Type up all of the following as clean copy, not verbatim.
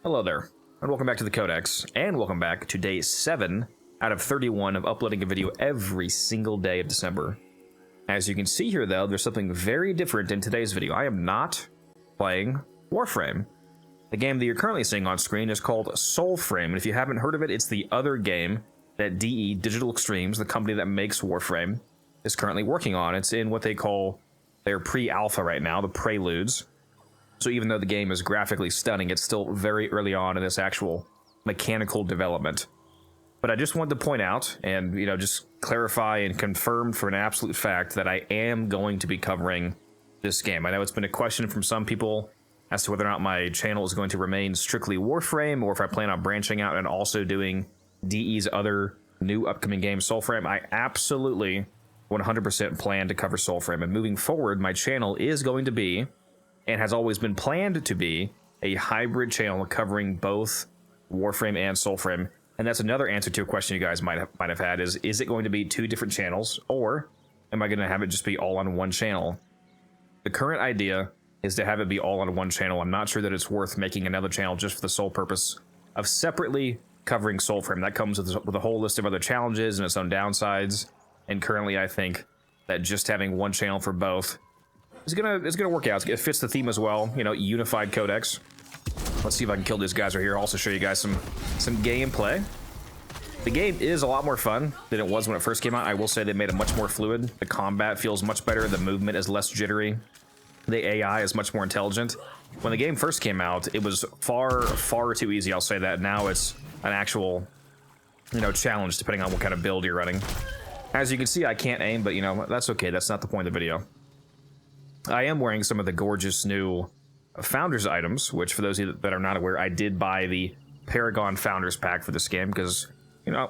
Hello there, and welcome back to the Codex, and welcome back to day 7 out of 31 of uploading a video every single day of December. As you can see here, though, there's something very different in today's video. I am not playing Warframe. The game that you're currently seeing on screen is called Soulframe, and if you haven't heard of it, it's the other game that DE, Digital Extremes, the company that makes Warframe, is currently working on. It's in what they call their pre-alpha right now, the Preludes. So even though the game is graphically stunning, it's still very early on in this actual mechanical development. But I just wanted to point out and, just clarify and confirm for an absolute fact that I am going to be covering this game. I know it's been a question from some people as to whether or not my channel is going to remain strictly Warframe or if I plan on branching out and also doing DE's other new upcoming game, Soulframe. I absolutely 100% plan to cover Soulframe. And moving forward, my channel is going to be, and has always been planned to be, a hybrid channel covering both Warframe and Soulframe. And that's another answer to a question you guys might have had is it going to be two different channels, or am I going to have it just be all on one channel? The current idea is to have it be all on one channel. I'm not sure that it's worth making another channel just for the sole purpose of separately covering Soulframe. That comes with a whole list of other challenges and its own downsides. And currently I think that just having one channel for both it's gonna work out. It fits the theme as well, unified codex. Let's see if I can kill these guys right here. Also show you guys some gameplay. The game is a lot more fun than it was when it first came out. I will say they made it much more fluid. The combat feels much better. The movement is less jittery. The AI is much more intelligent. When the game first came out, it was far too easy. I'll say that. Now it's an actual, challenge depending on what kind of build you're running. As you can see, I can't aim, but that's okay. That's not the point of the video. I am wearing some of the gorgeous new Founders items, which for those of you that are not aware, I did buy the Paragon Founders pack for this game because, I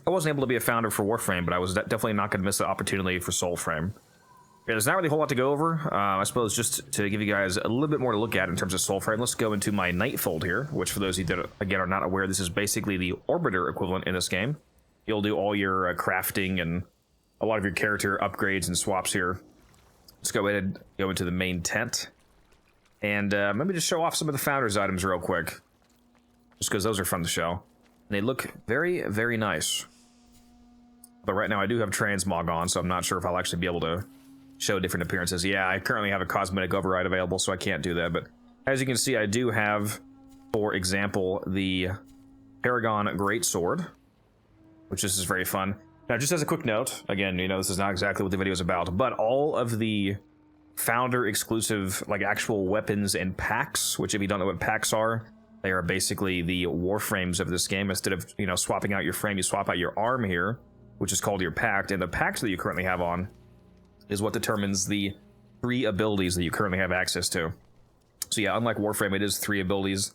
wasn't able to be a founder for Warframe, but I was definitely not going to miss the opportunity for Soulframe. Yeah, there's not really a whole lot to go over. I suppose just to give you guys a little bit more to look at in terms of Soulframe, let's go into my Nightfold here, which for those of you that, again, are not aware, this is basically the Orbiter equivalent in this game. You'll do all your crafting and a lot of your character upgrades and swaps here. Let's go ahead and go into the main tent. And let me just show off some of the Founders items real quick. Just because those are fun to show. And they look very, very nice. But right now I do have Transmog on, so I'm not sure if I'll actually be able to show different appearances. Yeah, I currently have a Cosmetic Override available, so I can't do that. But as you can see, I do have, for example, the Paragon Greatsword, which is very fun. Now, just as a quick note, again, this is not exactly what the video is about, but all of the Founder exclusive, actual weapons and packs, which if you don't know what packs are, they are basically the Warframes of this game. Instead of, swapping out your frame, you swap out your arm here, which is called your pact, and the pact that you currently have on is what determines the 3 abilities that you currently have access to. So yeah, unlike Warframe, it is 3 abilities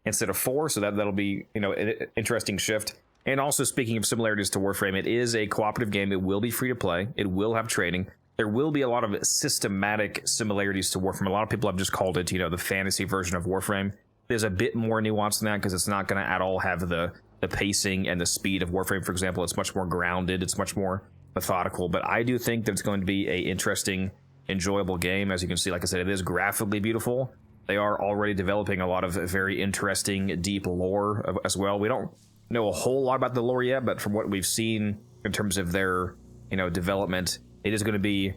instead of 4, so that'll be, an interesting shift. And also, speaking of similarities to Warframe, it is a cooperative game. It will be free to play. It will have trading. There will be a lot of systematic similarities to Warframe. A lot of people have just called it, the fantasy version of Warframe. There's a bit more nuance than that because it's not going to at all have the pacing and the speed of Warframe, for example. It's much more grounded. It's much more methodical. But I do think that it's going to be an interesting, enjoyable game. As you can see, like I said, it is graphically beautiful. They are already developing a lot of very interesting, deep lore as well. We don't know a whole lot about the lore yet, but from what we've seen in terms of their, development, it is going to be,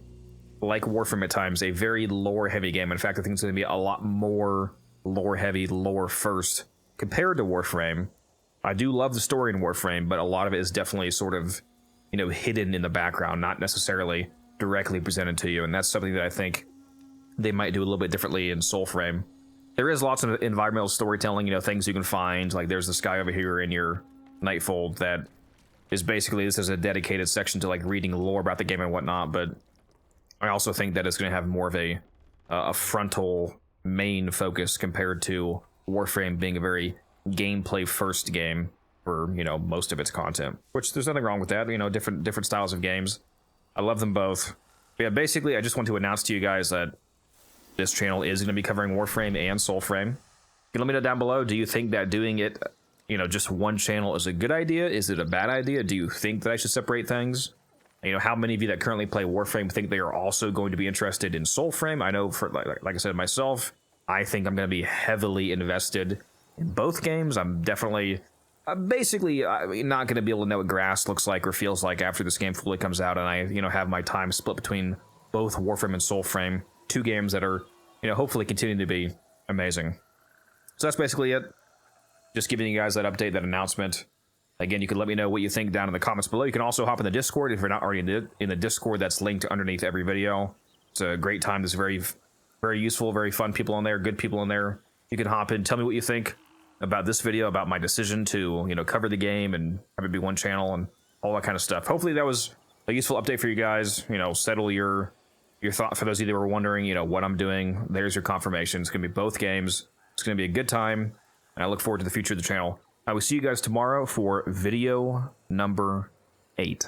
like Warframe at times, a very lore-heavy game. In fact, I think it's going to be a lot more lore-heavy, lore-first, compared to Warframe. I do love the story in Warframe, but a lot of it is definitely sort of, hidden in the background, not necessarily directly presented to you, and that's something that I think they might do a little bit differently in Soulframe. There is lots of environmental storytelling, things you can find, like there's this guy over here in your Nightfold that is basically, this is a dedicated section to reading lore about the game and whatnot, but I also think that it's going to have more of a frontal main focus compared to Warframe being a very gameplay first game for, most of its content, which there's nothing wrong with that, different styles of games. I love them both. But yeah, basically, I just want to announce to you guys that this channel is going to be covering Warframe and Soulframe. You can let me know down below, do you think that doing it, just one channel is a good idea? Is it a bad idea? Do you think that I should separate things? How many of you that currently play Warframe think they are also going to be interested in Soulframe? I know, for like I said myself, I think I'm going to be heavily invested in both games. I'm definitely, basically not going to be able to know what grass looks like or feels like after this game fully comes out, and I, have my time split between both Warframe and Soulframe, two games that are, hopefully continuing to be amazing. So that's basically it. Just giving you guys that update, that announcement. Again, you can let me know what you think down in the comments below. You can also hop in the Discord if you're not already in the Discord. That's linked underneath every video. It's a great time. There's very, very useful, very fun people in there, good people in there. You can hop in, tell me what you think about this video, about my decision to, cover the game and have it be one channel and all that kind of stuff. Hopefully that was a useful update for you guys. Settle your thought. For those of you that were wondering, what I'm doing, there's your confirmation. It's going to be both games. It's going to be a good time, and I look forward to the future of the channel. I will see you guys tomorrow for video number 8.